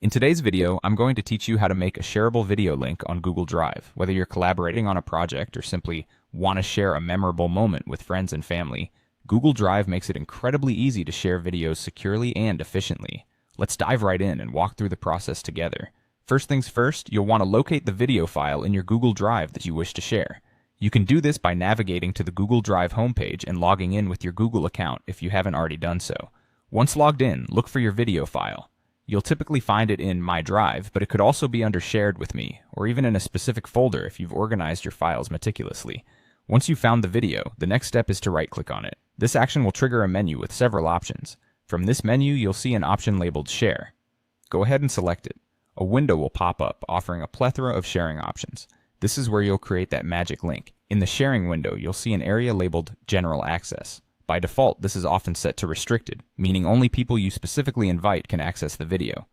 In today's video, I'm going to teach you how to make a shareable video link on Google Drive. Whether you're collaborating on a project or simply want to share a memorable moment with friends and family, Google Drive makes it incredibly easy to share videos securely and efficiently. Let's dive right in and walk through the process together. First things first, you'll want to locate the video file in your Google Drive that you wish to share. You can do this by navigating to the Google Drive homepage and logging in with your Google account if you haven't already done so. Once logged in, look for your video file. You'll typically find it in My Drive, but it could also be under Shared with Me, or even in a specific folder if you've organized your files meticulously. Once you've found the video, the next step is to right-click on it. This action will trigger a menu with several options. From this menu, you'll see an option labeled Share. Go ahead and select it. A window will pop up, offering a plethora of sharing options. This is where you'll create that magic link. In the sharing window, you'll see an area labeled General Access. By default, this is often set to restricted, meaning only people you specifically invite can access the video.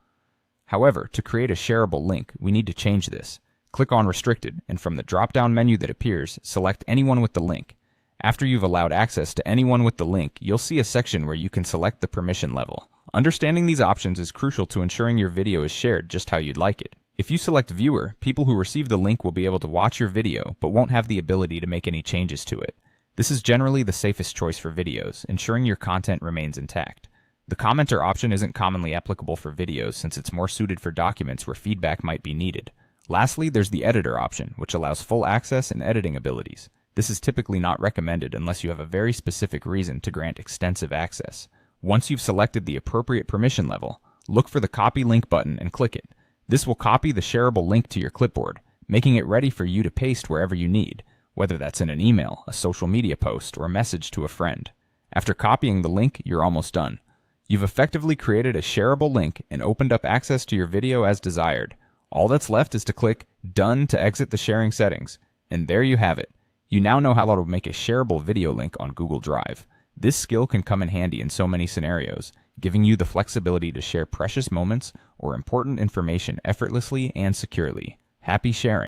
However, to create a shareable link, we need to change this. Click on Restricted, and from the drop-down menu that appears, select Anyone with the link. After you've allowed access to anyone with the link, you'll see a section where you can select the permission level. Understanding these options is crucial to ensuring your video is shared just how you'd like it. If you select Viewer, people who receive the link will be able to watch your video, but won't have the ability to make any changes to it. This is generally the safest choice for videos, ensuring your content remains intact. The commenter option isn't commonly applicable for videos since it's more suited for documents where feedback might be needed. Lastly, there's the editor option, which allows full access and editing abilities. This is typically not recommended unless you have a very specific reason to grant extensive access. Once you've selected the appropriate permission level, look for the Copy Link button and click it. This will copy the shareable link to your clipboard, making it ready for you to paste wherever you need, whether that's in an email, a social media post, or a message to a friend. After copying the link, you're almost done. You've effectively created a shareable link and opened up access to your video as desired. All that's left is to click Done to exit the sharing settings. And there you have it. You now know how to make a shareable video link on Google Drive. This skill can come in handy in so many scenarios, giving you the flexibility to share precious moments or important information effortlessly and securely. Happy sharing!